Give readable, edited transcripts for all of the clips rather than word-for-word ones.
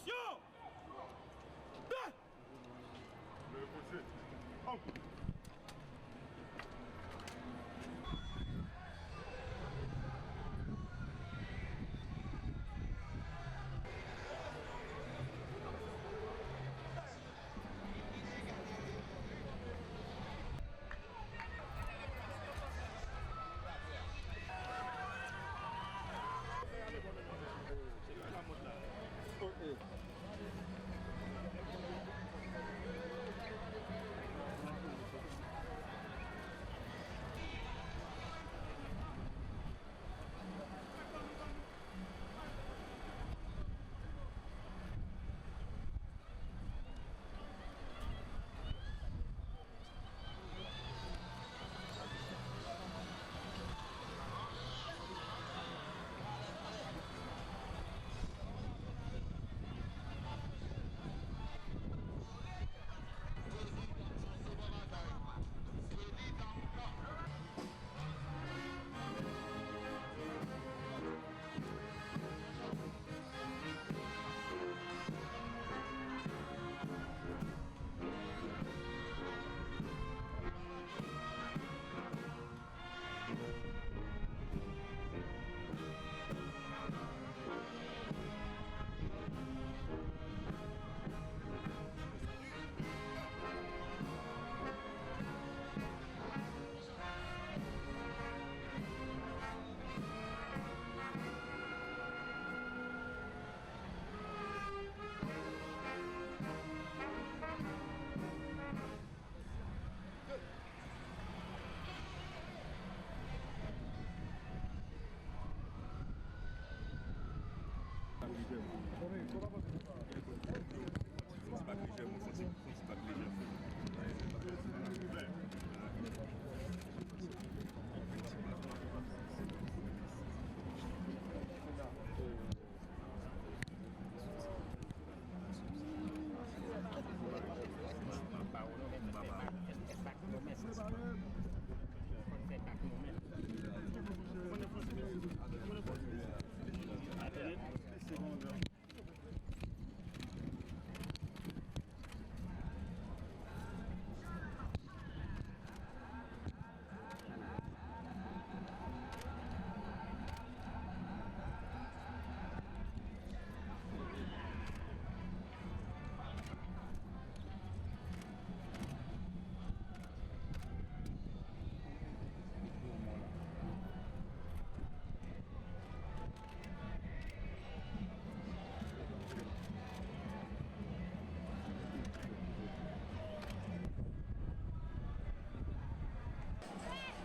Attention! Le fossé. Hop.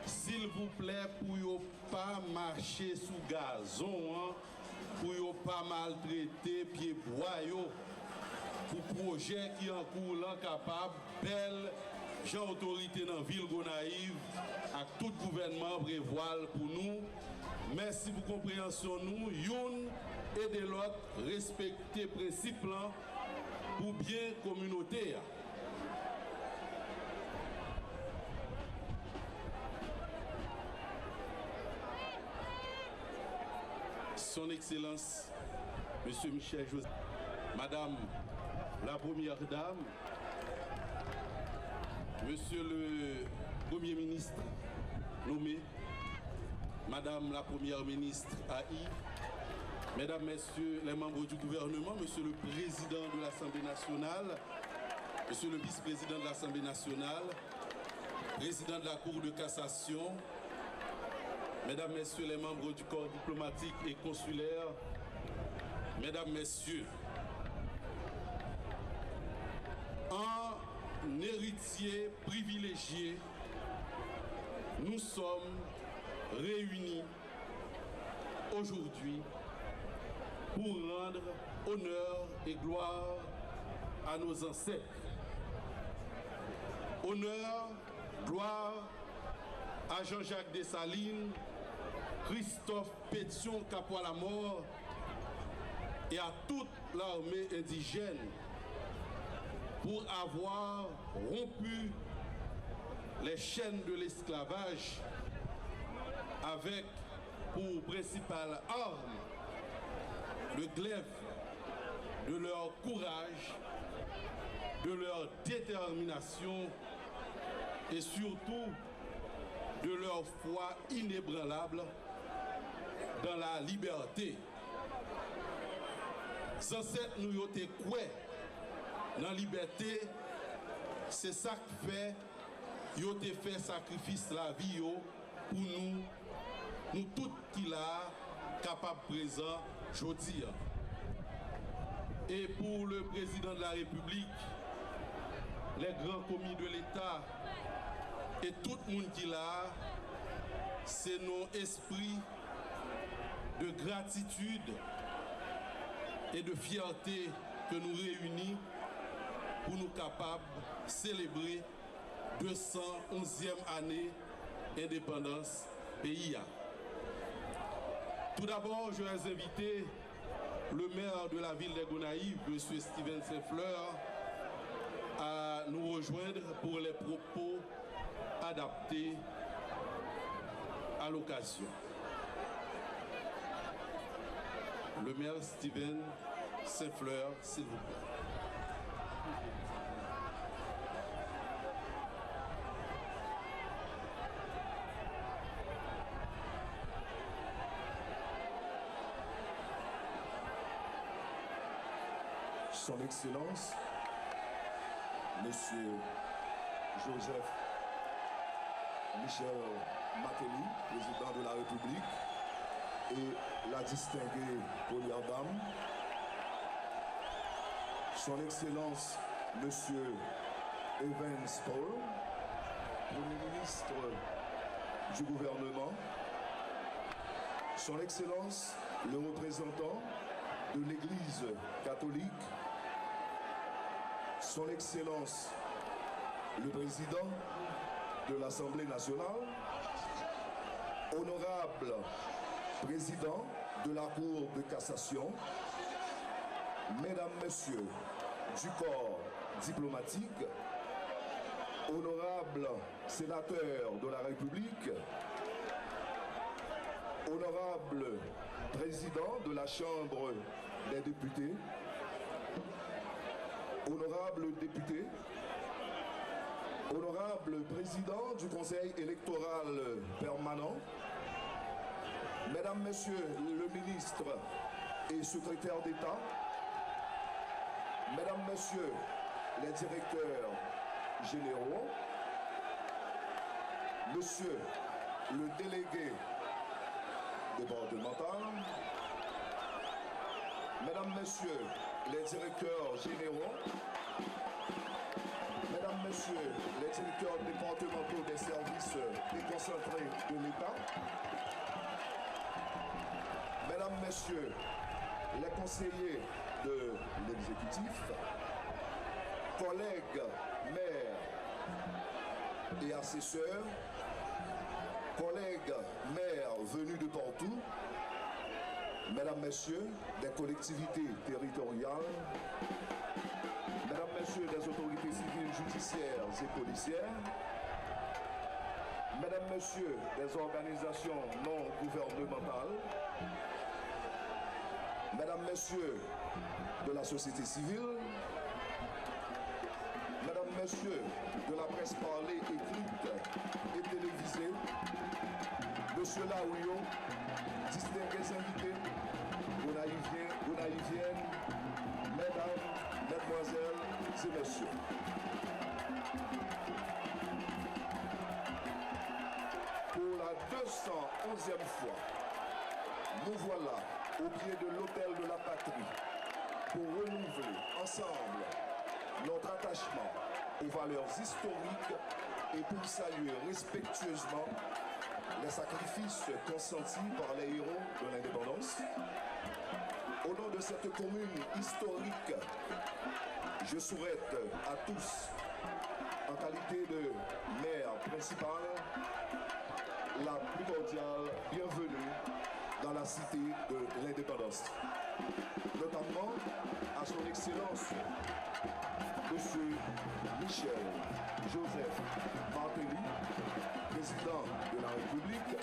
S'il vous plaît, pour ne pas marcher sous gazon, pour ne pas maltraiter pied bois, pour projet qui en cours là capable, belle, j'ai autorité dans la ville Gonaïve, à tout gouvernement prévoit pour nous. Merci pour compréhension nous, une et de l'autre, respecter principe là pour bien communauté. Son Excellence, Monsieur Michel Joseph, Madame la Première Dame, Monsieur le Premier ministre nommé, Madame la Première ministre AI, Mesdames, Messieurs les membres du gouvernement, Monsieur le Président de l'Assemblée nationale, Monsieur le Vice-président de l'Assemblée nationale, Président de la Cour de cassation, Mesdames, Messieurs les membres du corps diplomatique et consulaire, Mesdames, Messieurs, en héritier privilégié, nous sommes réunis aujourd'hui pour rendre honneur et gloire à nos ancêtres. Honneur, gloire à Jean-Jacques Dessalines, Christophe Pétion Capois-la-Mort et à toute l'armée indigène pour avoir rompu les chaînes de l'esclavage avec pour principale arme le glaive de leur courage, de leur détermination et surtout de leur foi inébranlable dans la liberté. Sans cette nous avons quoi dans la liberté, c'est ça qui fait qu'ils ont fait sacrifice la vie pour nous tous qui là capables présents aujourd'hui. Et pour le président de la République, les grands commis de l'État et tout le monde qui là, c'est nos esprits de gratitude et de fierté que nous réunissons pour nous capables de célébrer 211e année d'indépendance pays. Tout d'abord, je vais inviter le maire de la ville de Gonaïves, M. Steven Saint-Fleur, à nous rejoindre pour les propos adaptés à l'occasion. Le maire Steven Saint-Fleur, s'il vous plaît. Son Excellence, Monsieur Joseph Michel Matéli, président de la République, et la distinguée première dame, Son Excellence, Monsieur Evans Paul, Premier ministre du gouvernement, Son Excellence, le représentant de l'Église catholique, Son Excellence, le Président de l'Assemblée nationale, Honorable Président de la Cour de cassation, Mesdames, Messieurs du corps diplomatique, Honorables sénateurs de la République, Honorable Président de la Chambre des députés, Honorables députés, Honorable Président du Conseil électoral permanent, Mesdames, Messieurs le ministre et secrétaire d'État, Mesdames, Messieurs les directeurs généraux, Monsieur le délégué départemental, Mesdames, Messieurs les directeurs généraux, Mesdames, Messieurs les directeurs départementaux des services déconcentrés de l'État, Mesdames, Messieurs les conseillers de l'exécutif, collègues maires et assesseurs, collègues maires venus de partout, Mesdames, Messieurs des collectivités territoriales, Mesdames, Messieurs des autorités civiles, judiciaires et policières, Mesdames, Messieurs des organisations non gouvernementales, Mesdames, Messieurs de la société civile, Mesdames, Messieurs de la presse parlée, écrite et télévisée, Monsieur Laouyo, distingués invités, Gonaïviennes, Mesdames, Mesdemoiselles et Messieurs. Pour la 211e fois, nous voilà au pied de l'autel de la patrie pour renouveler ensemble notre attachement aux valeurs historiques et pour saluer respectueusement les sacrifices consentis par les héros de l'indépendance. Au nom de cette commune historique, je souhaite à tous, en qualité de maire principal, la plus cordiale bienvenue dans la cité de l'indépendance. Notamment à son Excellence, Monsieur Michel Joseph Matéli, président de la République,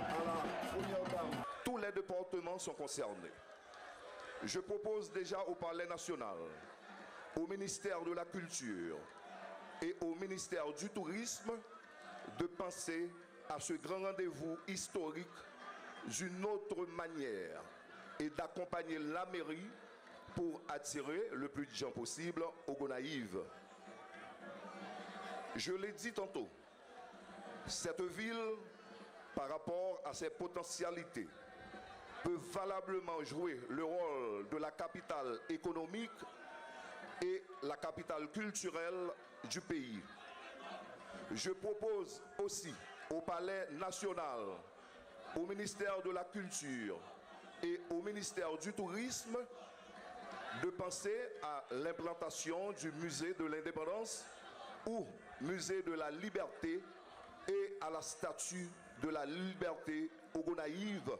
à la première dame. Tous les départements sont concernés. Je propose déjà au Palais national, au ministère de la Culture et au ministère du Tourisme de penser à ce grand rendez-vous historique d'une autre manière et d'accompagner la mairie pour attirer le plus de gens possible au Gonaïves. Je l'ai dit tantôt, cette ville, par rapport à ses potentialités, peut valablement jouer le rôle de la capitale économique et la capitale culturelle du pays. Je propose aussi au Palais national, au ministère de la Culture et au ministère du Tourisme de penser à l'implantation du musée de l'Indépendance ou musée de la Liberté et à la statue de la Liberté au Gonaïves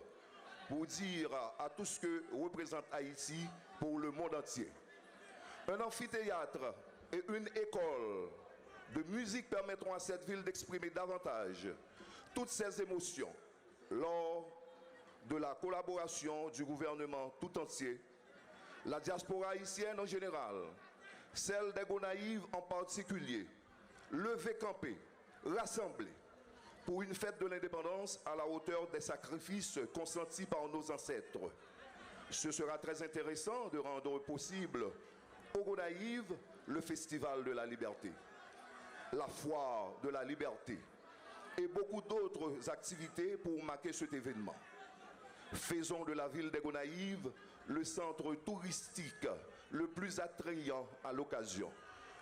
pour dire à tout ce que représente Haïti pour le monde entier. Un amphithéâtre et une école de musique permettront à cette ville d'exprimer davantage toutes ses émotions lors de la collaboration du gouvernement tout entier, la diaspora haïtienne en général, celle des Gonaïves en particulier, lever camper, rassembler pour une fête de l'indépendance à la hauteur des sacrifices consentis par nos ancêtres. Ce sera très intéressant de rendre possible au Gonaïves le Festival de la Liberté, la Foire de la Liberté et beaucoup d'autres activités pour marquer cet événement. Faisons de la ville des Gonaïves le centre touristique le plus attrayant à l'occasion.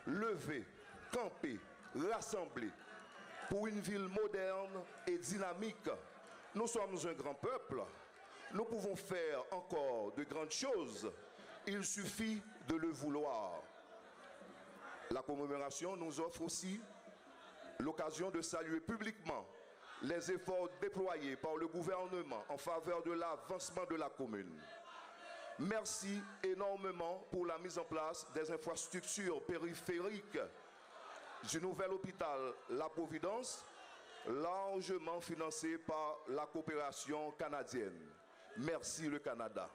Lever, camper, rassembler pour une ville moderne et dynamique. Nous sommes un grand peuple. Nous pouvons faire encore de grandes choses. Il suffit de le vouloir. La commémoration nous offre aussi l'occasion de saluer publiquement les efforts déployés par le gouvernement en faveur de l'avancement de la commune. Merci énormément pour la mise en place des infrastructures périphériques du nouvel hôpital La Providence, largement financé par la coopération canadienne. Merci le Canada.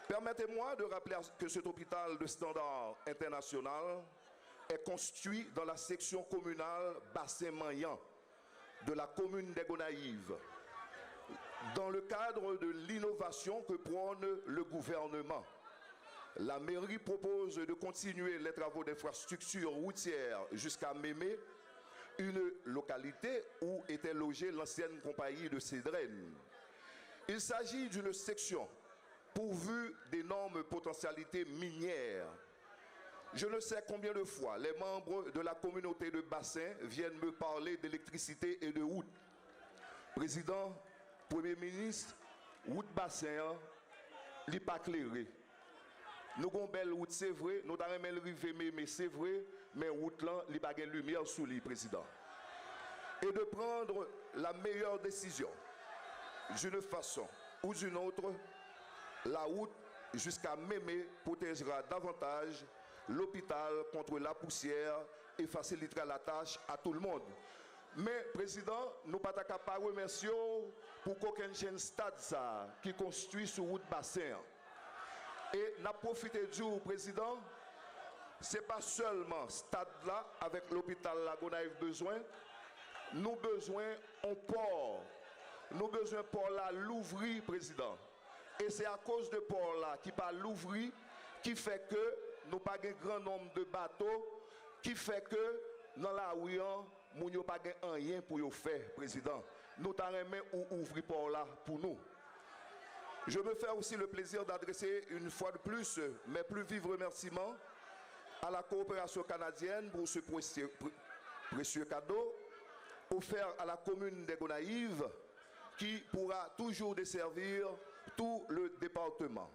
Permettez-moi de rappeler que cet hôpital de standard international est construit dans la section communale Bassin-Maillan de la commune des Gonaïves, dans le cadre de l'innovation que prône le gouvernement. La mairie propose de continuer les travaux d'infrastructure routière jusqu'à Mémé, une localité où était logée l'ancienne compagnie de Cédrène. Il s'agit d'une section pourvue d'énormes potentialités minières. Je ne sais combien de fois les membres de la communauté de Bassin viennent me parler d'électricité et de route. Président, Premier ministre, route Bassin, n'est pas éclairée. Nous avons une belle route, c'est vrai, nous avons une rive, mais c'est vrai, mais route là, il n'y a pas de lumière sous lui, président. Et de prendre la meilleure décision, d'une façon ou d'une autre, la route jusqu'à Mémé protégera davantage l'hôpital contre la poussière et facilitera la tâche à tout le monde. Mais, président, nous ne pouvons pas remercier pour qu'aucun jeune stade ça, qui construit sur route Bassin. Et n'a profité du président, ce n'est pas seulement stade là, avec l'hôpital La Gonaïves besoin, nous besoin en port. Nous besoin port là l'ouvrir, président. Et c'est à cause de port là qui pas l'ouvrir qui fait que nous pas un grand nombre de bateaux, qui fait que dans la rue, nous n'avons pas rien pour y faire, président. Nous t'avons ouvrir port là pour nous. Je me fais aussi le plaisir d'adresser une fois de plus mes plus vifs remerciements à la coopération canadienne pour ce précieux cadeau offert à la commune des Gonaïves qui pourra toujours desservir tout le département.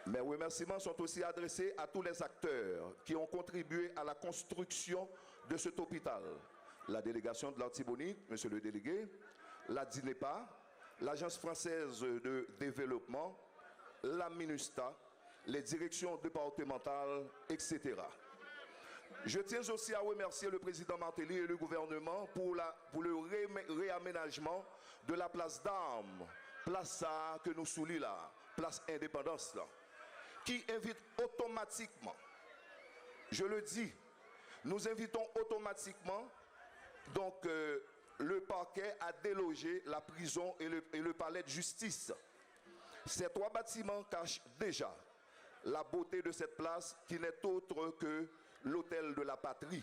Mes remerciements sont aussi adressés à tous les acteurs qui ont contribué à la construction de cet hôpital. La délégation de l'Artibonite, monsieur le délégué, la DINEPA, l'Agence française de développement, la MINUSTA, les directions départementales, etc. Je tiens aussi à remercier le président Martelly et le gouvernement pour le réaménagement de la place d'armes place ça que nous soulignons là, place Indépendance là, qui invite automatiquement, je le dis, nous invitons automatiquement donc le parquet à déloger la prison et le palais de justice. Ces trois bâtiments cachent déjà la beauté de cette place qui n'est autre que l'hôtel de la patrie.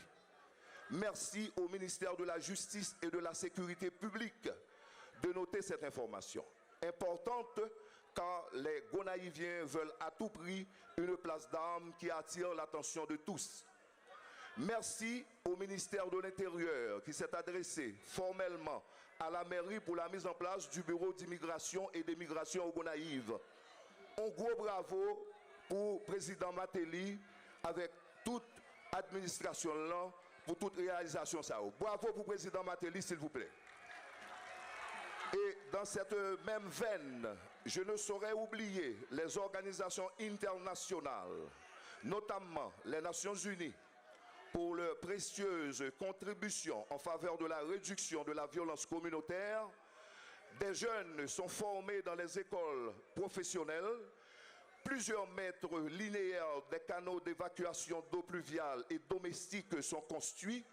Merci au ministère de la Justice et de la Sécurité publique de noter cette information. Importante car les Gonaïviens veulent à tout prix une place d'armes qui attire l'attention de tous. Merci au ministère de l'Intérieur qui s'est adressé formellement à la mairie pour la mise en place du bureau d'immigration et d'émigration au Gonaïves. Un gros bravo pour le président Matéli avec toute administration là pour toute réalisation ça. Bravo pour le président Matéli, s'il vous plaît. Et dans cette même veine, je ne saurais oublier les organisations internationales, notamment les Nations Unies, pour leur précieuse contribution en faveur de la réduction de la violence communautaire. Des jeunes sont formés dans les écoles professionnelles. Plusieurs mètres linéaires des canaux d'évacuation d'eau pluviale et domestique sont construits.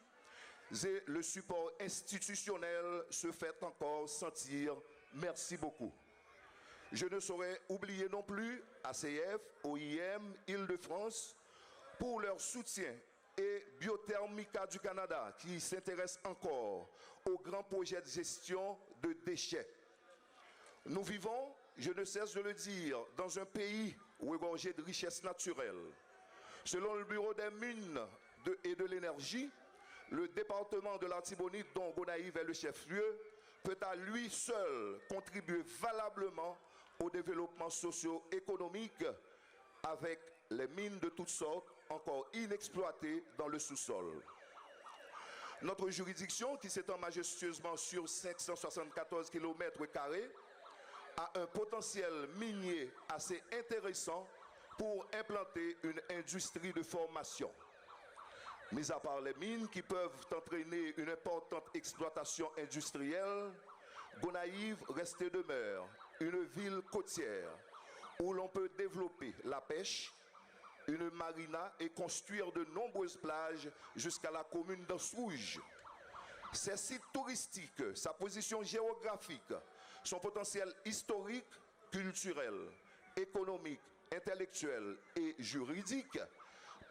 Et le support institutionnel se fait encore sentir. Merci beaucoup. Je ne saurais oublier non plus ACF, OIM, Île-de-France pour leur soutien et Biothermica du Canada qui s'intéresse encore aux grands projets de gestion de déchets. Nous vivons, je ne cesse de le dire, dans un pays regorgé de richesses naturelles. Selon le Bureau des mines et de l'énergie, le département de l'Artibonite, dont Gonaïves est le chef-lieu, peut à lui seul contribuer valablement au développement socio-économique avec les mines de toutes sortes encore inexploitées dans le sous-sol. Notre juridiction, qui s'étend majestueusement sur 574 km², a un potentiel minier assez intéressant pour implanter une industrie de formation. Mis à part les mines qui peuvent entraîner une importante exploitation industrielle, Gonaïves reste et demeure une ville côtière où l'on peut développer la pêche, une marina et construire de nombreuses plages jusqu'à la commune d'Anse-Rouge. Ces sites touristiques, sa position géographique, son potentiel historique, culturel, économique, intellectuel et juridique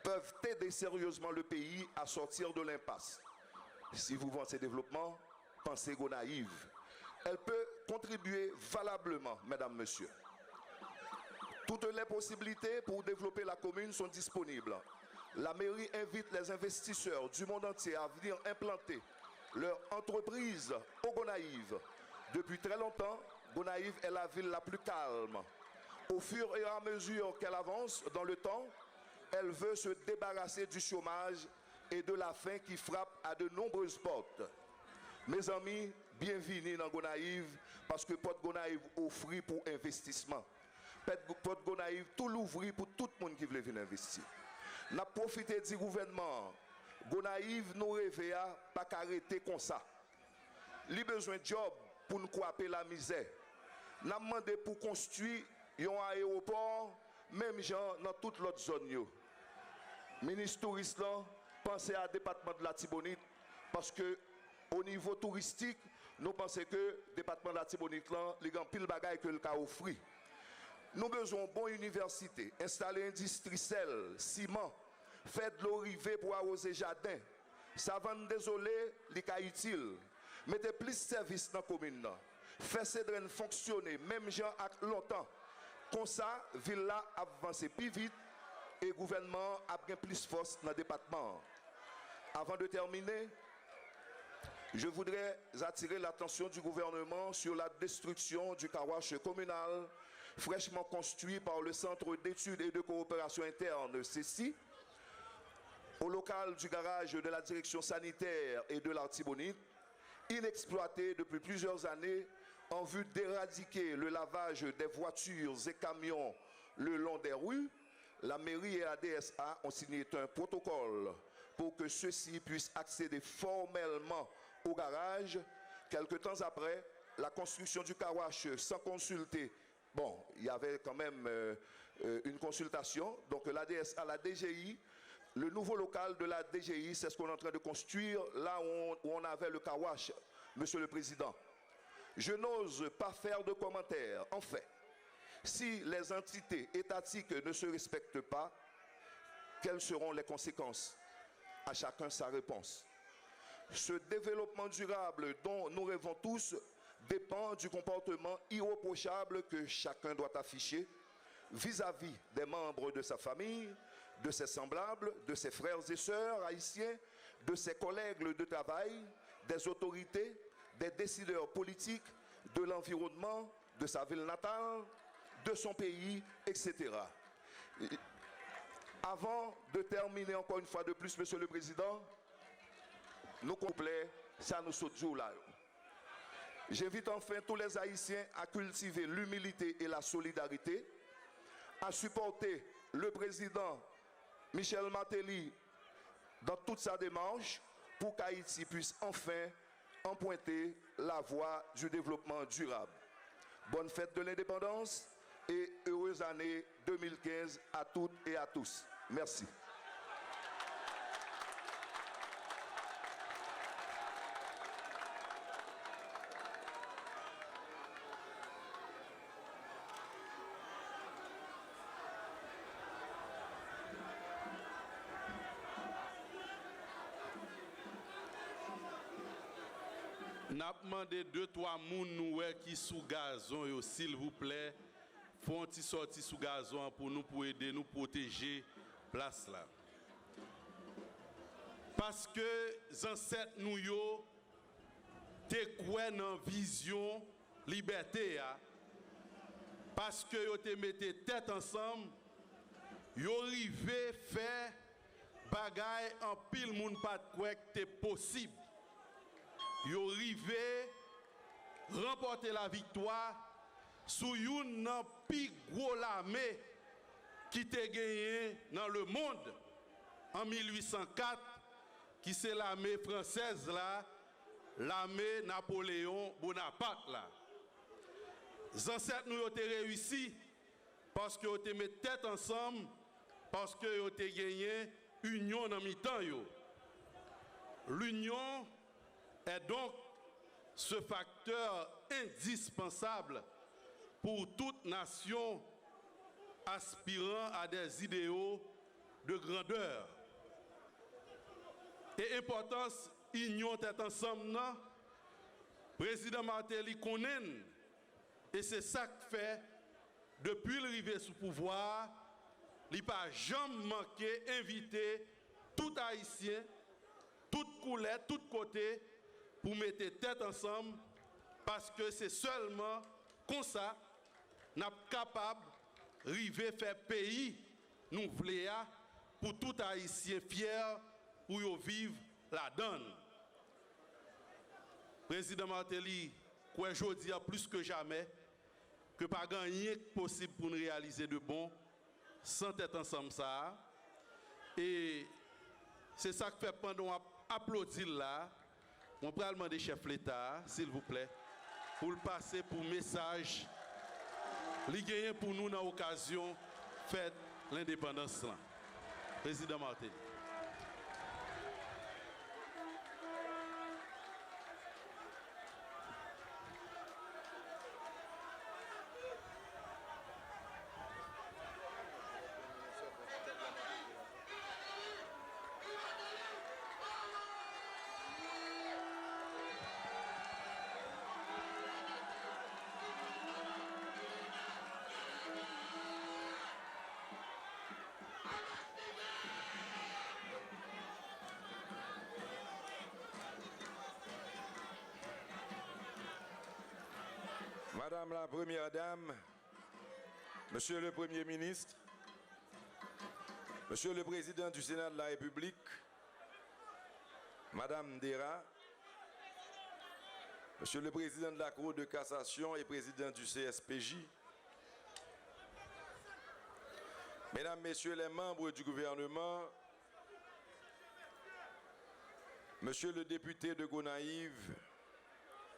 peuvent aider sérieusement le pays à sortir de l'impasse. Si vous voulez ces développements, pensez Gonaïves. Elle peut contribuer valablement, mesdames, messieurs. Toutes les possibilités pour développer la commune sont disponibles. La mairie invite les investisseurs du monde entier à venir implanter leur entreprise au Gonaïves. Depuis très longtemps, Gonaïves est la ville la plus calme. Au fur et à mesure qu'elle avance dans le temps, elle veut se débarrasser du chômage et de la faim qui frappe à de nombreuses portes. Mes amis, bienvenue dans Gonaïves parce que Porte Gonaïves offre pour investissement. Porte Gonaïves tout l'ouvrir pour tout le monde qui veut venir investir. N'a profité du gouvernement. Gonaïves nous rêve à pas arrêter comme ça. Li besoin de job pour nous couper la misère. N'a demandé pour construire un aéroport même gens dans toute l'autre zone. Ministre touriste là, pensez à département de la Tibonite parce que au niveau touristique, nous pensons que le département de la Tibonite là, les grands pile bagaille que le cas offre. Nous besoin de bonne université, installer industrie sel, ciment, faire de l'eau rivée pour arroser jardin. Ça va nous désoler, les cas utiles. Mettez plus de services dans la commune. Faire ces drains fonctionner, même gens à longtemps. Comme ça, la ville là avance plus vite et le gouvernement a bien plus de force dans le département. Avant de terminer, je voudrais attirer l'attention du gouvernement sur la destruction du carouage communal fraîchement construit par le Centre d'études et de coopération interne, CECI, au local du garage de la direction sanitaire et de l'Artibonite, inexploité depuis plusieurs années en vue d'éradiquer le lavage des voitures et camions le long des rues. La mairie et la DSA ont signé un protocole pour que ceux-ci puissent accéder formellement au garage. Quelque temps après, la construction du Kawash sans consulter. Bon, il y avait quand même une consultation. Donc l'ADS à la DGI, le nouveau local de la DGI, c'est ce qu'on est en train de construire là où on avait le Kawash, Monsieur le Président. Je n'ose pas faire de commentaires. En fait, si les entités étatiques ne se respectent pas, quelles seront les conséquences? À chacun sa réponse. Ce développement durable dont nous rêvons tous dépend du comportement irréprochable que chacun doit afficher vis-à-vis des membres de sa famille, de ses semblables, de ses frères et sœurs haïtiens, de ses collègues de travail, des autorités, des décideurs politiques, de l'environnement, de sa ville natale, de son pays, etc. Avant de terminer encore une fois de plus, Monsieur le Président, nous complets, ça nous saute jour là. J'invite enfin tous les Haïtiens à cultiver l'humilité et la solidarité, à supporter le président Michel Martelly dans toute sa démarche pour qu'Haïti puisse enfin emprunter la voie du développement durable. Bonne fête de l'indépendance et heureuse année 2015 à toutes et à tous. Merci. N'a demandé 2-3 moun qui sous gazon, s'il vous plaît, font un petit sorti sous gazon pour aider nous protéger place là. Parce que les ancêtres nous yo te croient dans vision liberté a, parce que yo te mettez tête ensemble, yo rivé faire bagay en pile moun pas croire que c'est possible. Yo rivé remporter la victoire sous une pi gros l'armée qui te gagné dans le monde en 1804, qui c'est l'armée française là, l'armée Napoléon Bonaparte là. Les ancêtres nous ont réussi parce que ont mis tête ensemble, parce que ont gagné union dans mi-temps yo. L'union est donc ce facteur indispensable pour toute nation aspirant à des idéaux de grandeur. Et importance, union tête ensemble, non? Président Martelly connaît, et c'est ça que fait, depuis l'arrivée sous pouvoir, il n'a pas jamais manqué d'inviter tout Haïtien, toute couleur, tout côté, pour mettre tête ensemble, parce que c'est seulement comme ça nous sommes capables d'arriver à faire pays nous voulons pour tout Haïtien fier pour vivre la donne. Président Martelly, quoi aujourd'hui plus que jamais que pas rien possible pour nous réaliser de bon sans tête ensemble ça. Et c'est ça que fait pendant applaudir là. On peut demander chef de l'État, s'il vous plaît, pour le passer pour message, li gagné pour nous dans l'occasion fête l'indépendance là. Président Martelly. Madame la Première Dame, Monsieur le Premier ministre, Monsieur le Président du Sénat de la République, Madame Dera, Monsieur le Président de la Cour de cassation et Président du CSPJ, Mesdames, Messieurs les membres du gouvernement, Monsieur le député de Gonaïves,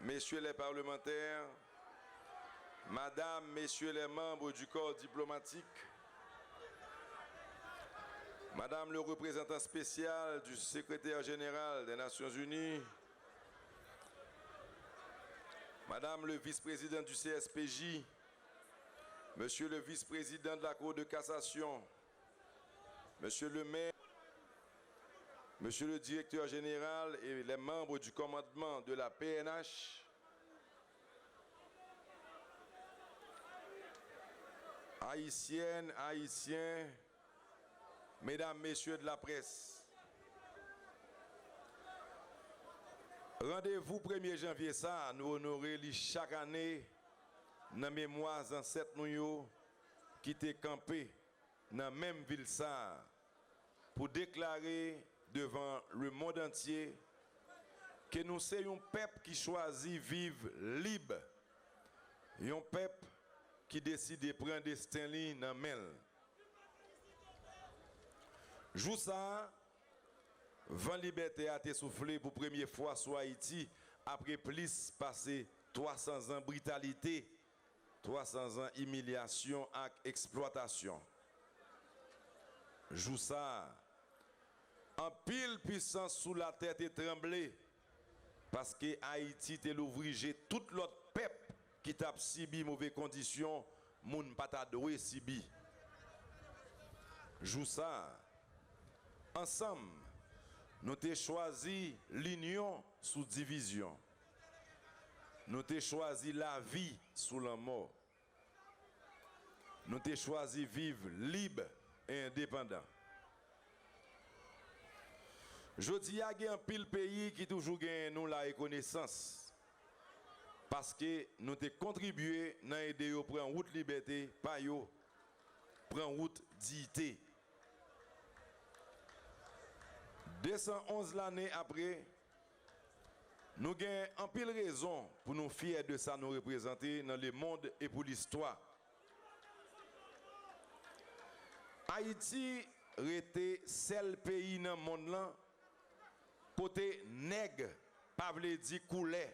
Messieurs les parlementaires, Madame, Messieurs les membres du corps diplomatique, Madame le représentant spécial du secrétaire général des Nations Unies, Madame le vice-président du CSPJ, Monsieur le vice-président de la Cour de cassation, Monsieur le maire, Monsieur le directeur général et les membres du commandement de la PNH, Haïtiennes, Haïtiens, Mesdames, Messieurs de la presse, rendez-vous 1er janvier ça, nous honorer chaque année dans la mémoire ancêtres nous qui étaient campés dans la même ville ça pour déclarer devant le monde entier que nous sommes un peuple qui choisit vivre libre, un peuple qui décide de prendre destin dans main. Jour ça, vent liberté a été soufflé pour la première fois sur Haïti après plus passé 300 ans de brutalité, 300 ans d'humiliation et exploitation. Jour ça, en pile puissance sous la tête est tremblé parce que Haïti était l'ouvrier tout l'autre peuple qui t'a subi mauvaises conditions, moun pas t'a doué subi. Joue ça. Ensemble, nous avons choisi l'union sous division. Nous avons choisi la vie sous la mort. Nous avons choisi vivre libre et indépendant. Je dis qu'il y a un pile pays qui toujours gagne nous la reconnaissance. Parce que nous avons contribué à aider à prendre route liberté, pas yo, prendre route dignité. 211 l'année après, nous avons un pile raison pour nous fier de ça nous représenter dans le monde et pour l'histoire. Haïti était seul pays dans le monde là côté nègre pas veut dire couler.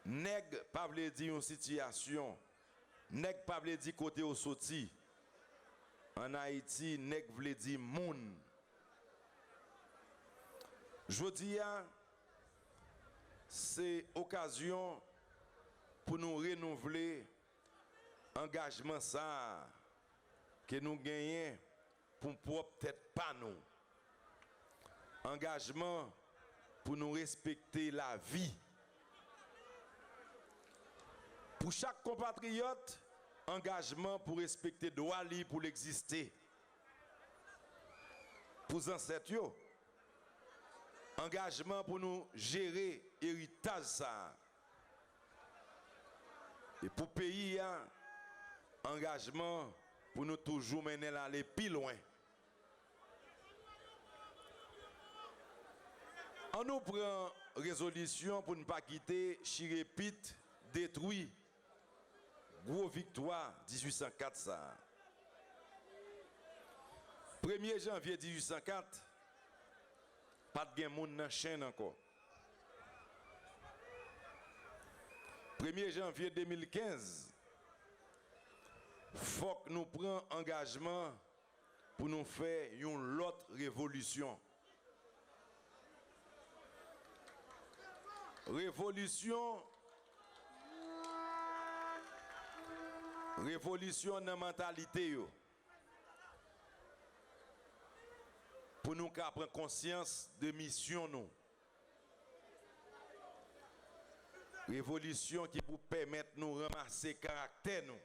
Nègre pas veut dire une situation. Nègre pas veut dire côté au sorti. En Haïti, nègre veut dire moun. Je dis c'est occasion pour nous renouveler engagement ça que nous gagnons pour peut-être pas nous. Engagement pour nous respecter la vie. Pour chaque compatriote, engagement pour respecter le droit pour l'exister. Pour les ancêtres, engagement pour nous gérer l'héritage ça. Et pour le pays, engagement pour nous toujours mener aller plus loin. On nous prend résolution pour ne pas quitter Chirépit, détruit. Gros victoire 1804 ça. 1er janvier 1804, pas de monde dans chaîne encore. 1er janvier 2015, faut que nous prenions engagement pour nous faire une autre révolution. Révolution dans la mentalité yo. Pour nous prendre conscience de mission nous. Révolution qui vous permettre de nous ramasser caractère nous.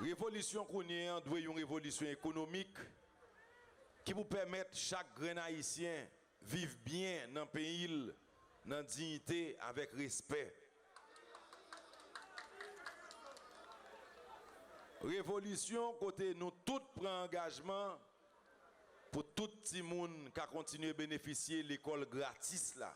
Révolution qu'on est doit une révolution économique qui vous permettre chaque grand haïtien vivre bien dans le pays, dans la dignité, avec respect. Révolution côté nous tous prenons engagement pour tout petit monde qui a continué à bénéficier de l'école gratis là.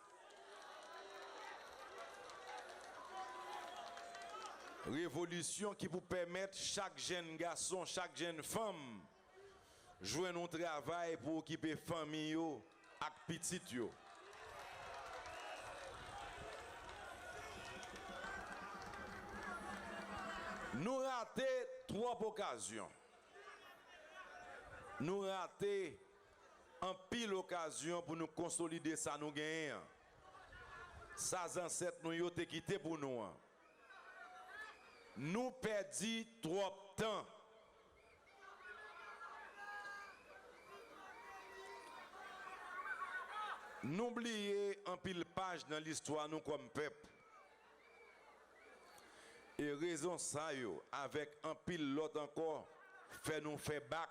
Révolution qui vous permettre chaque jeune garçon, chaque jeune femme jouer un travail pour occuper famille ak pitit yo. Nous raté 3 occasions. Nous raté en pile occasion pour nous consolider ça nous gagnons. Ça ancêtres nous yo te quitté pour nous. Nous perdi trop temps. N'oubliez en pile page dans l'histoire nous comme peuple. Et raison ça yo avec un pile l'autre encore fait nous faire bac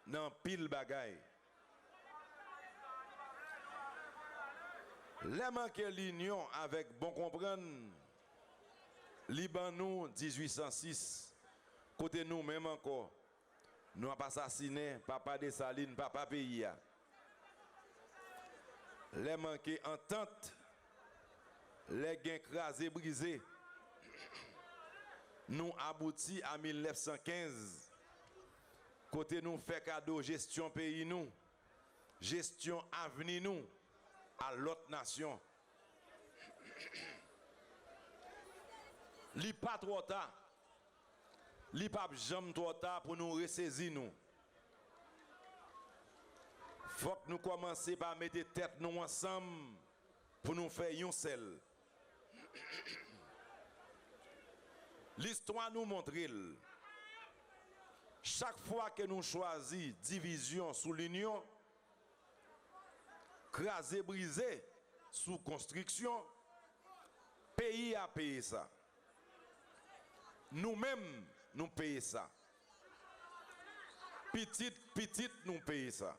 dans pile bagaille. Les manquer l'union avec bon comprendre Liban nous 1806 côté nous même encore nous avons assassiné papa Dessalines papa pays. Les manquer entente les gains crasés brisés nous aboutit à 1915 côté nous fait cadeau gestion pays nous gestion avenir nous à l'autre nation. Li pas trop tard. Li pas jamais trop tard pour nous ressaisir nous. Faut que nous commencer par mettre tête nous ensemble pour nous faire un seul. L'histoire nous montre chaque fois que nous choisissons division sous l'union, crasé, brisé, sous construction, pays a payé ça. Nous-mêmes, nous payons ça. Petit, nous payons ça.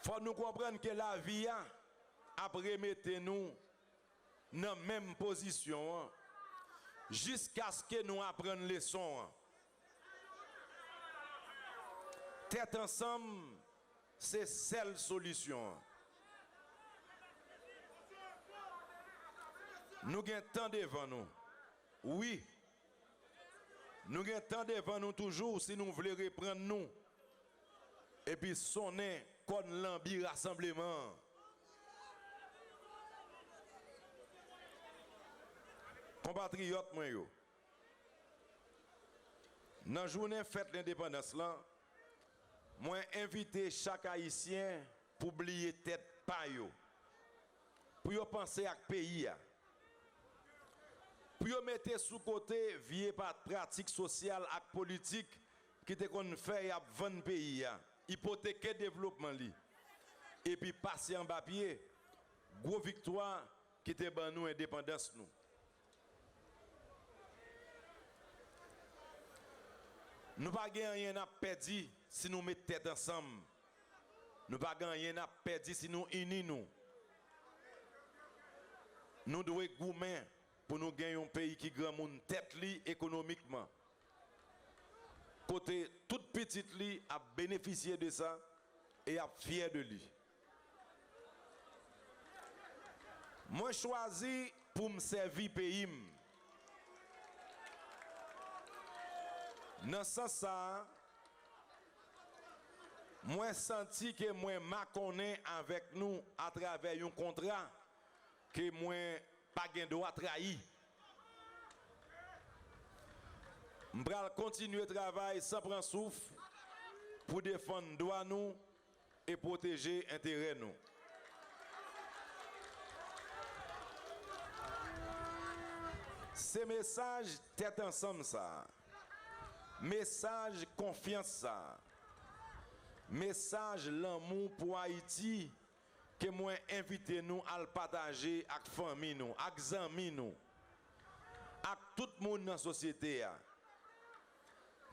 Faut nous comprendre que la vie a, après mettre nous dans la même position jusqu'à ce que nous apprenions les leçons. Tête ensemble, c'est seule solution. Nous avons temps devant nous. Oui. Nous avons temps devant nous toujours si nous voulons reprendre nous. Et puis sonner comme l'ambi rassemblement. Compatriotes, moi, yo. Dans la journée fête l'indépendance là, moi invité chaque haïtien pour oublier tête pa yo. Pour yo penser à pays. Pour yo mettre sous côté vieux pratique sociale et politique qui te qu'on fait à 20 pays. Hypothéquer développement li. Et puis passer en papier, gros victoire qui te ban nous indépendance nous. Nous pas gagner rien à perdre si nous mettons tête ensemble. Nous pas gagner rien à perdre si nous unis nous. Nous devons goumer pour nous gagner un pays qui grand monde tête li économiquement. Côté toute petite li a bénéficié de ça et a fier de lui. Moi choisi pour me servir pays. Dans ce sens, moi senti que moi ma connais avec nous à travers un contrat que moi pas gain droit trahi. M'bral continuer travail sans prendre souffle pour défendre droit nous et protéger intérêt nous. Ces messages tête ensemble ça. Message confiance ça. Message l'amour pour Haïti que moi invité nous à le partager avec famille nous, avec amis nous, avec tout le monde dans la société.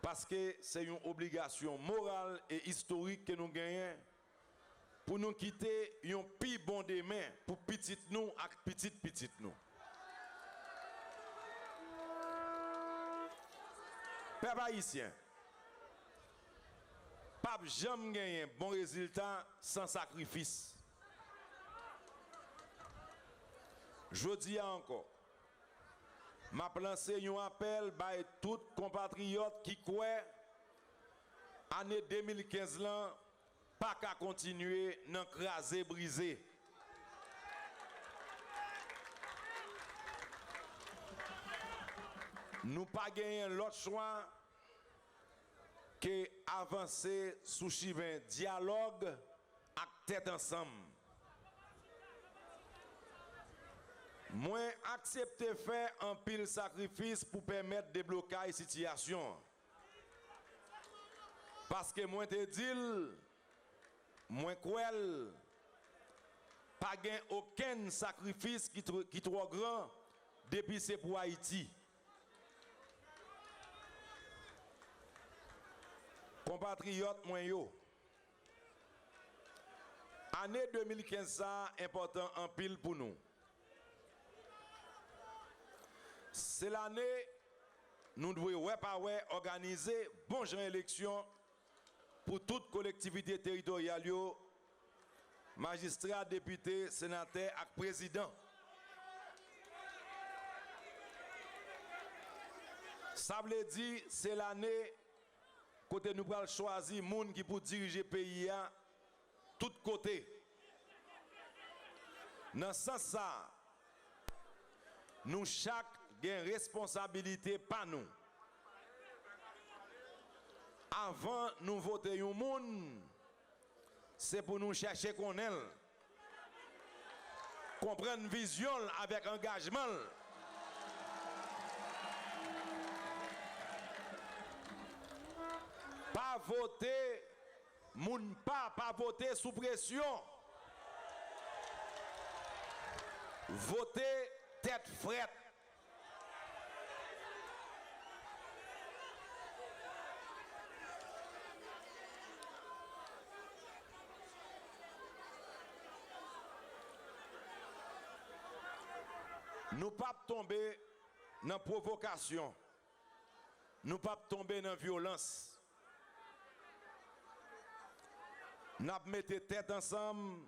Parce que c'est une obligation morale et historique que nous gagnons pour nous quitter un plus bon demain pour petit nous et petite nous. Peuple haïtien, pas jamais gagner bon résultat sans sacrifice. Je dis encore, m'a lancé un appel à tous compatriotes qui croient Année 2015 là, pas qu'à continuer dans craser brisé. Nous pas gagné l'autre choix que avancer sous chivin dialogue avec tête ensemble. Moins accepter faire un pile sacrifice pour permettre de débloquer la situation. Parce que moi te dis, moins cruel, pas gain aucun sacrifice qui trop grand depuis c'est pour Haïti. Compatriotes moi yo. Année 2015 ça important en pile pour nous. C'est l'année nous devons organiser bon genre élection pour toute collectivité territoriale, magistrats, députés, sénateurs et présidents. Ça veut dire c'est l'année côté nous allons choisir monde qui pour diriger le pays à tout côté. Dans ce sens ça, nous chaque gain responsabilité pas nous. Avant nous voter un monde, c'est pour nous chercher qu'on est. Comprendre vision avec engagement. Pas voter, moun pas voter sous pression. Voter tête frette. Nous pas tomber dans provocation. Nous pas tomber dans violence. Nous mettons tête ensemble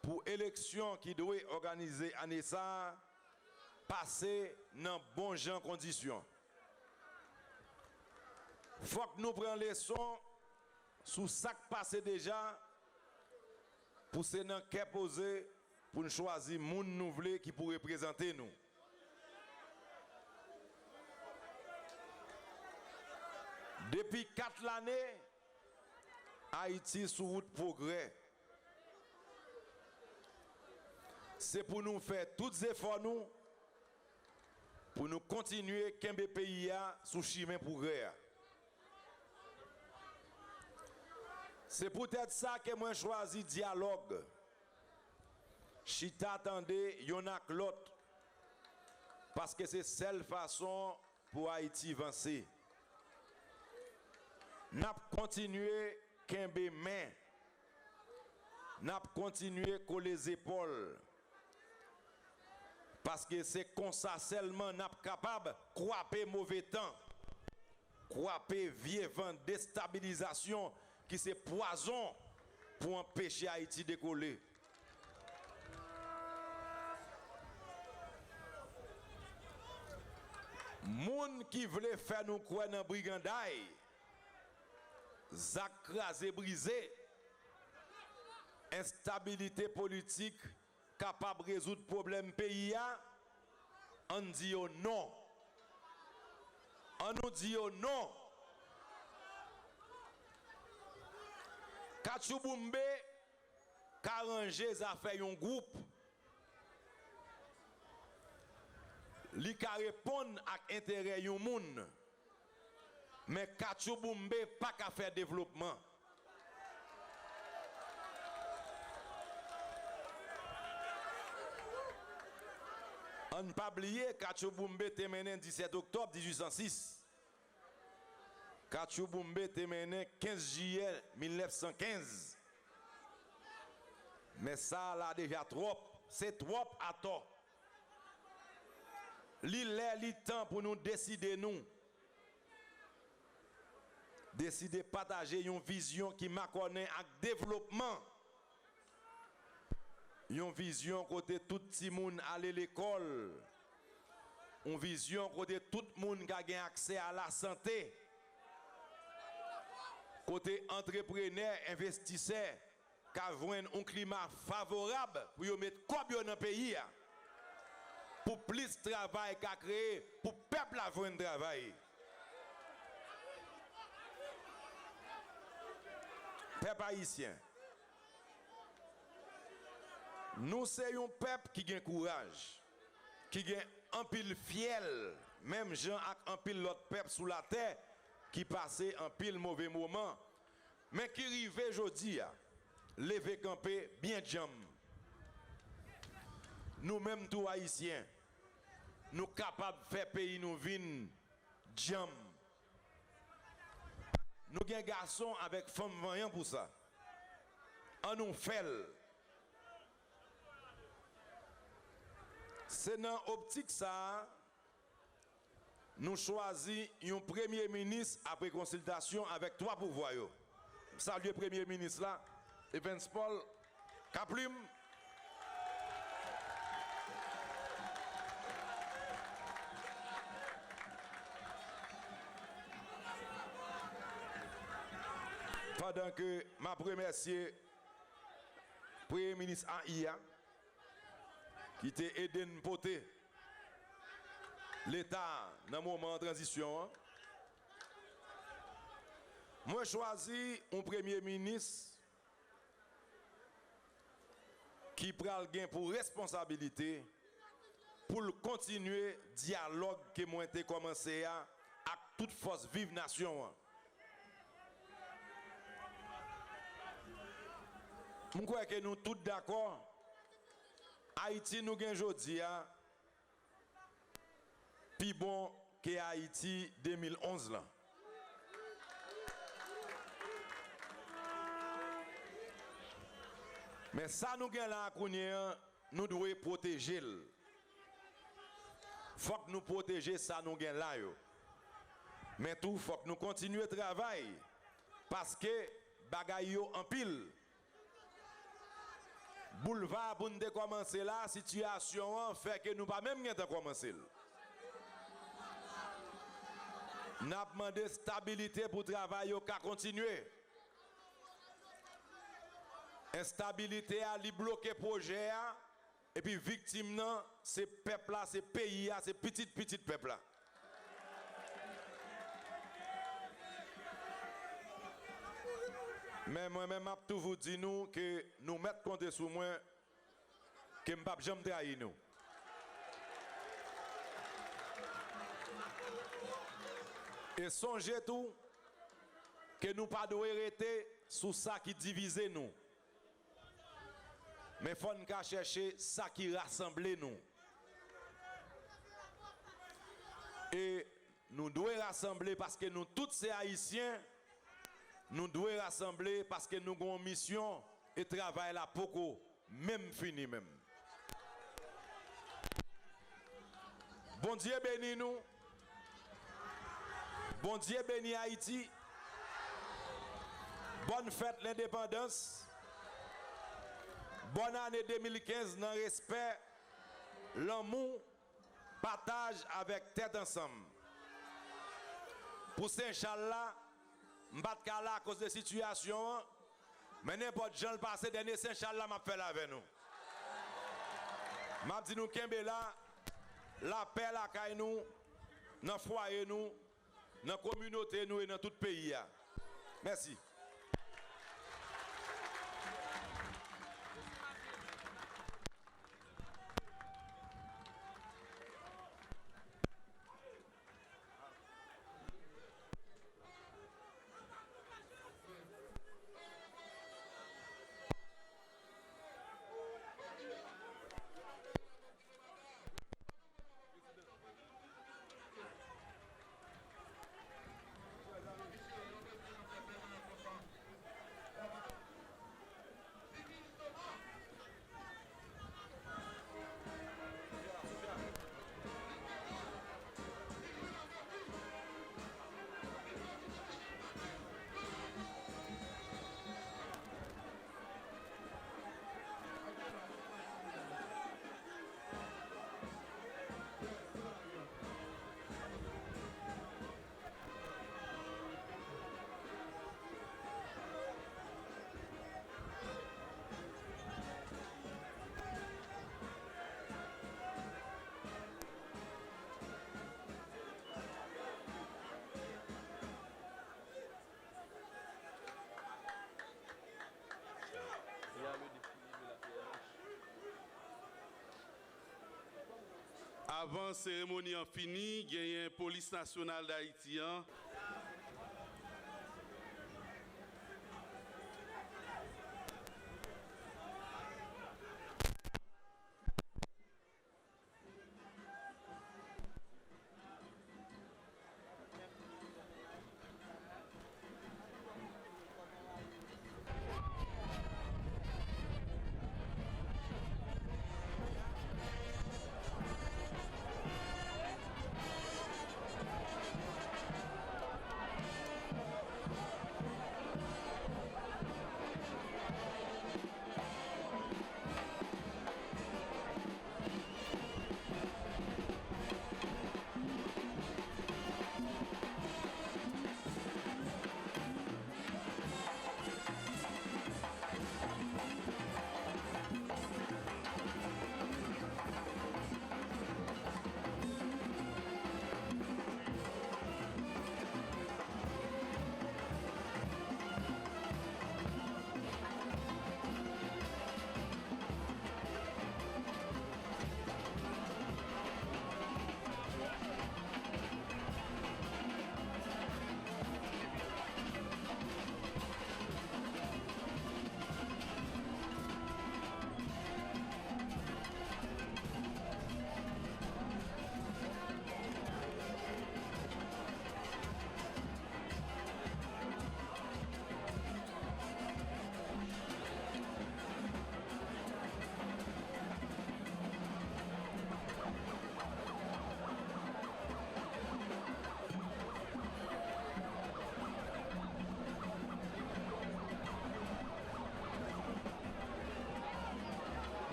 pour élection qui doit organiser année ça passer dans bon gens conditions. Faut que nous prenions leçon sous ça qui passé déjà pour se dans qu'est posé pour nous choisir moun nou vle qui pour représenter nous. Depuis 4 années, Haïti sous route progrès. C'est pour nous faire tous les efforts nous pour nous continuer kembe pays sous chemin progrès. C'est peut-être ça que moi choisi dialogue. Chita attendez yon ak l'autre parce que c'est seule façon pour Haïti avancer. N'a continuer kembe main. N'a continuer coller les épaules. Parce que c'est comme ça seulement n'a capable croiper mauvais temps. Croiper vieux vent déstabilisation qui c'est poison pour empêcher Haïti de décoller. Moun qui voulait faire nous croire dans brigandaille, zak krasé brisé, instabilité politique capable de résoudre problème pays, on dit non. On nous dit non. Kachouboumbe, Karangé a fait un groupe. Li ka répondre à intérêt yon moun. Mais Kachouboumbe pas qu'à faire développement. On ne pas oublier Kachouboumbe te mené 17 octobre 1806. Kachouboumbe te mené 15 juillet 1915. Mais ça là déjà trop, c'est trop à tort. L'île temps pour nous décider nous. Décider partager une vision qui m'a connaît avec développement. Une vision côté tout petit monde aller l'école. Une vision côté tout le monde qui a accès à la santé. côté entrepreneur, investisseur, qui a un climat favorable pour y mettre quoi dans le pays. Pour plus de travail qu'a créé, pour le peuple avoir un travail. Peuple haïtien. Nous sommes un peuple qui a courage, qui a un pile fiel, même gens avec un pile l'autre peuple sous la terre, qui passait un pile mauvais moment, mais qui arrive aujourd'hui, lever camper bien jam. Nous-mêmes, tous haïtiens, nous sommes capables de faire pays nous vin jam. Nous avons un garçon avec femme voyant pour ça. On nous fait. C'est dans l'optique ça, nous choisissons un premier ministre après consultation avec trois pouvoirs. Salut le premier ministre là, Evans Paul, Kaplim. Pendant que ma remercie le Premier ministre AIA qui t'a aidé à nous porter l'État dans le moment de transition. Moi, je choisis un Premier ministre qui prend le gain pour responsabilité pour continuer le dialogue que moi j'ai commencé avec toute force vive nation. Je crois que nous tous d'accord. Haïti nous gagne aujourd'hui plus bon que Haïti 2011 là. Mais ça nous gagne là nous devons protéger. Faut que nous protéger ça nous gagne là yo. Mais tout faut que nous continuer le travail parce que bagay yo en pile. Boulevard pour nous commencer la situation fait que nous pas même rien commencer. Nous avons demandé stabilité pour travailler au cas continuer. Instabilité a li bloqué projet et puis victime non c'est peuple là, c'est pays c'est petit peuple là. Mais moi-même, je tout vous dire nous que nous mettons compte sur moi que je ne vais jamais trahir nous. Et songez tout que nous ne pas arrêter sur ça qui divise nous. Mais il faut chercher ça qui rassemble nous. Et nous devons rassembler parce que nous tous ces Haïtiens. Nous devons rassembler parce que nous avons une mission et travail là pour même fini même. Bon Dieu béni nous. Bon Dieu béni Haïti. Bonne fête l'indépendance. Bonne année 2015 dans le respect, l'amour, partage avec tête ensemble. Pour Saint-Charles, je ne suis pas là à cause de la situation, mais n'importe qui le passé dernier Saint-Charles m'a fait avec nous. Je dis nous Kembe là, la paix la caille nous, dans le foyer nous, dans la communauté nous et dans tout le pays. Merci. Avant cérémonie en fini, il y a une police nationale d'Haïti.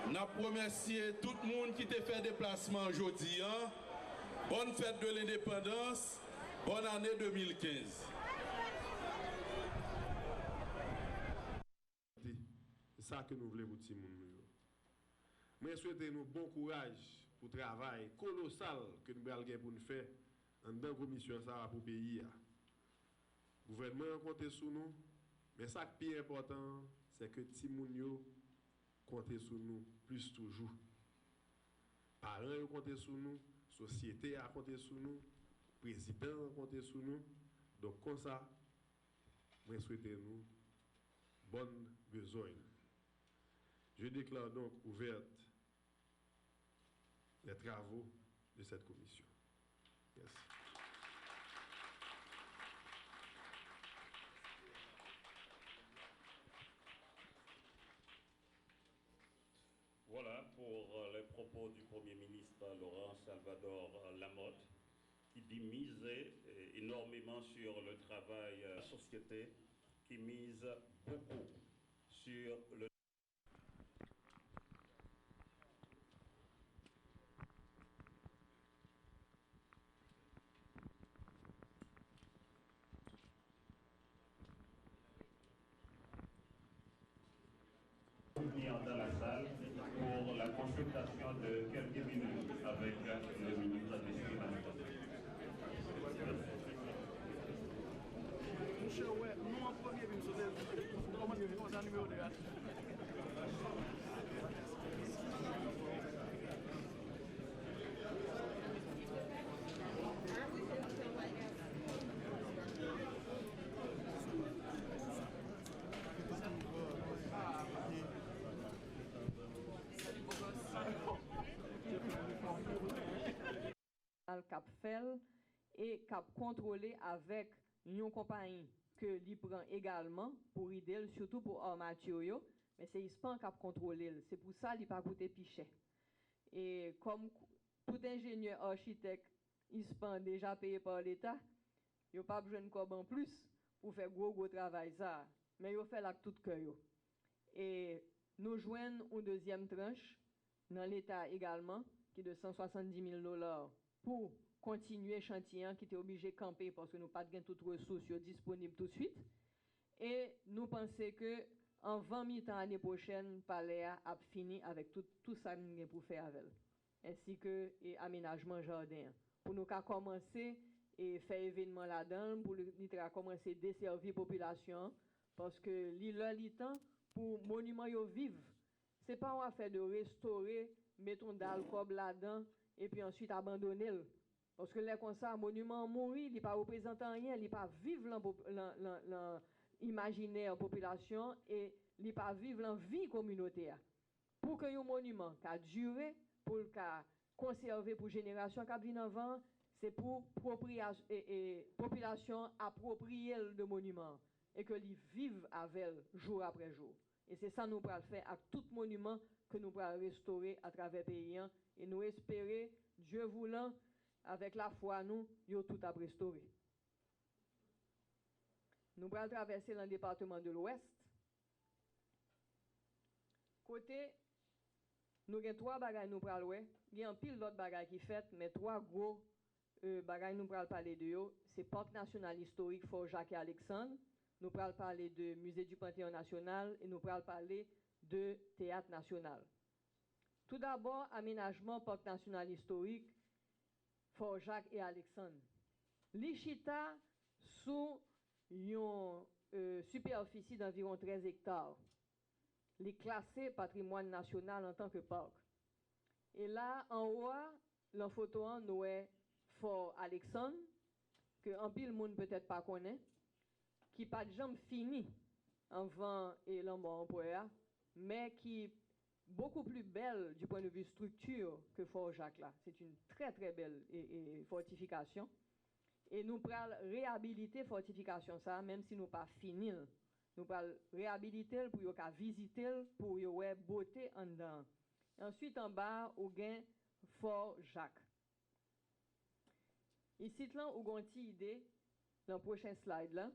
Nous remercions tout le monde qui t'a fait déplacement aujourd'hui. Bonne fête de l'indépendance, bonne année 2015. C'est ça que nous voulons pour tout le monde. Moi, je souhaite nous bon courage pour le travail colossal que nous allons pour nous faire dans la commission pour le pays. Le gouvernement compte sur nous, mais ça qui est plus important, c'est que tout le monde compte sur nous plus toujours. Parents comptent sur nous, société a compté sur nous, président a compté sur nous. Donc comme ça, je souhaite nous bonne besogne. Je déclare donc ouverte les travaux de cette commission. Merci. Voilà pour les propos du Premier ministre Laurent Salvador Lamotte, qui dit miser énormément sur le travail de la société, qui mise beaucoup sur le dans la salle pour la consultation de quelques minutes avec le ministre des Finances. Cap fait et cap contrôlé avec une compagnie que l'y prend également pour aider, surtout pour armature, mais c'est Hispan qui a contrôlé. C'est pour ça qu'il n'a pas coûté pichet. Et comme tout ingénieur architecte Hispan déjà payé par l'État, il n'a pas besoin de quoi en plus pour faire gros travail ça. Mais il fait là tout cœur. Et nous joignons une deuxième tranche dans l'État également, qui est de 170 000 $ pour continuer le chantier qui était obligé de camper parce que nous n'avons pas toutes les ressources disponibles tout de suite. Et nous pensons que en 20 000 ans l'année prochaine, Palais a fini avec tout ça pour faire avec elle, ainsi que aménagement jardin. Pour nous commencer et faire événement là-dedans, pour nous commencer à desservir la population, parce que l'île pour monument vivre, ce n'est pas une affaire de restaurer, mettons d'alcool là-dedans et puis ensuite abandonner. Parce que là, comme ça, un monument mourit, il n'est pas représentant rien, il n'est pas vivre l'imaginaire population et il n'est pas vivre la vie communautaire. Pour que un monument qui a duré, pour le conserver pour génération qui vient avant, c'est pour population approprier le monument et que les vivent avec jour après jour. Et c'est ça que nous allons faire avec tout monument que nous allons restaurer à travers le pays. Et nous espérons, Dieu voulant, avec la foi, nous tout à restaurer. Nous allons traverser le département de l'Ouest. Côté, nous avons 3 bagages nous allons voir. Il y a un pile d'autres bagages qui fait, mais 3 gros bagages nous allons parler de eux. C'est Parc national historique Fort Jacques et Alexandre. Nous allons parler de Musée du Panthéon national et nous allons parler de Théâtre national. Tout d'abord, aménagement Parc national historique Fort Jacques et Alexandre. L'Ichita sous une superficie d'environ 13 hectares. Il est classé patrimoine national en tant que parc. Et là, en haut, dans photo, nous avons Fort Alexandre, que en pile monde peut-être pas connaît, qui pas de jambe fini en vent et l'embon en mais qui est beaucoup plus belle du point de vue structure que Fort Jacques là. C'est une très très belle fortification. Et nous allons réhabiliter la fortification ça, même si nous pas fini. Nous allons réhabiliter pour y visiter, pour y voir beauté en dedans. Ensuite en bas, on gain Fort Jacques. Ici là, on a une idée dans le prochain slide là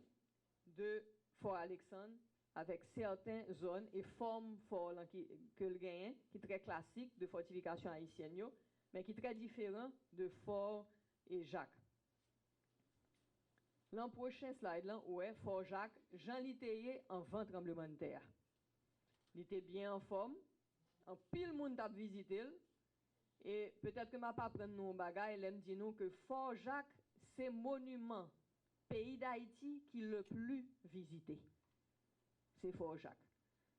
de Fort Alexandre avec certaines zones et formes fort que le gagne qui est très classique de fortification haïtienne mais qui est très différent de Fort et Jacques. L'an prochain slide là ouais Fort Jacques Jean Litéier en 20 tremblements de terre. Il était bien en forme, en pile monde t'a visité et peut-être que m'a pas prendre nous bagaille, elle me dit nous que Fort Jacques c'est monument pays d'Haïti qui le plus visité. C'est Fort Jacques.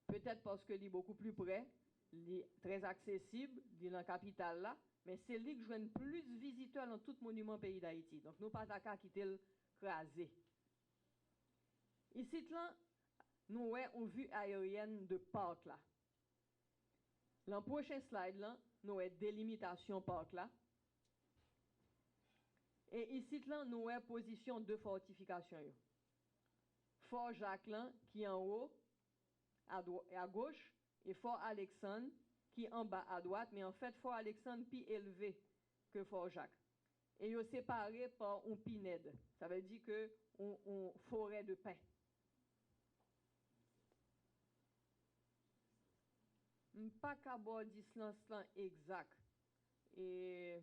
Peut-être parce qu'il est beaucoup plus près, il est très accessible, il est dans la capitale là, mais c'est lui qui joue plus de visiteurs dans tout monument pays d'Haïti. Donc nous pas qu'à quitter le crasé. Ici là, nous avons une vue aérienne de parc là. Dans le prochain slide là, nous avons délimitation parc là. Et ici là, nous avons position de fortification. Fort Jacques là, qui est en haut, à gauche, et Fort Alexandre, qui est en bas à droite, mais en fait, Fort Alexandre plus élevé que Fort Jacques. Et ils sont séparés par un pinède. Ça veut dire que une forêt de pins. Pas qu'à bord distance exact. Et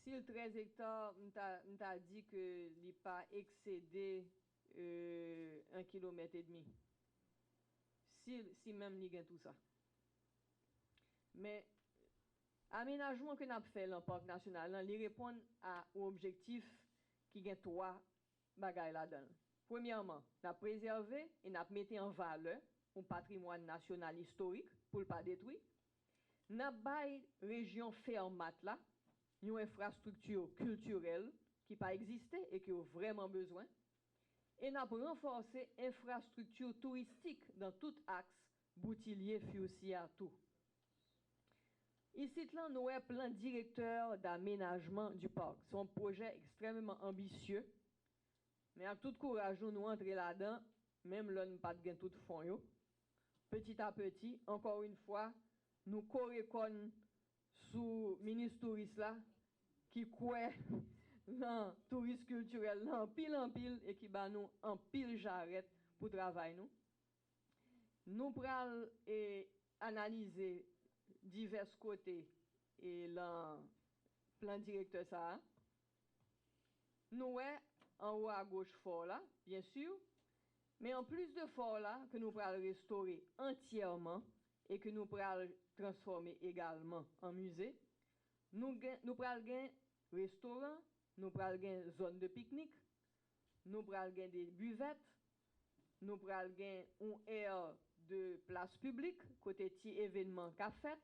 si le 13 hectares, on t'a dit que il pas excédé 1,5 km. Si même il gagne tout ça. Mais aménagement que nous avons fait dans le parc national, il répond aux objectifs qui gagnent 3 bagailles là-dedans. Premièrement, nous avons préservé et nous avons mis en valeur un patrimoine national historique pour ne pas détruire. Nous avons mis région fermate là, une infrastructure culturelle qui n'a pas existé et qui a vraiment besoin. Et nous avons renforcé l'infrastructure touristique dans tout axe, Boutillier, Fiucia, tout. Ici, là, nous avons un plan directeur d'aménagement du parc. C'est un projet extrêmement ambitieux Mais avec tout courage, nous entrer là-dedans, même là, nous pas de tout fond. Yo. Petit à petit, encore une fois, nous correcons sous ministre touriste là, qui croit dans tourisme culturel là, en pile, et qui bat nous en pile jarrette pour travailler nous. Nous prenons et analyser divers côtés et le plan directeur ça. Nous en haut à gauche fort là, bien sûr, mais en plus de fort là que nous prenons restaurer entièrement et que nous prenons transformer également en musée, nous prenons restaurant, nous prenons zone de pique-nique, nous prenons des buvettes, nous prenons un air de place publique, côté petit événement qu'a fait.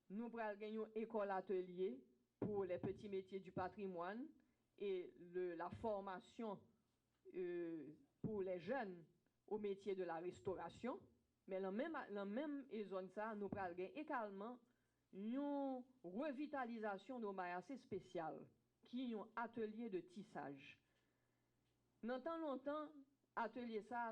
Nous prenons une école atelier pour les petits métiers du patrimoine et la formation pour les jeunes au métier de la restauration. Mais dans la même zone, ça, nous prenons également une revitalisation de assez spéciale, qui est un atelier de tissage. Dans tant longtemps, atelier ça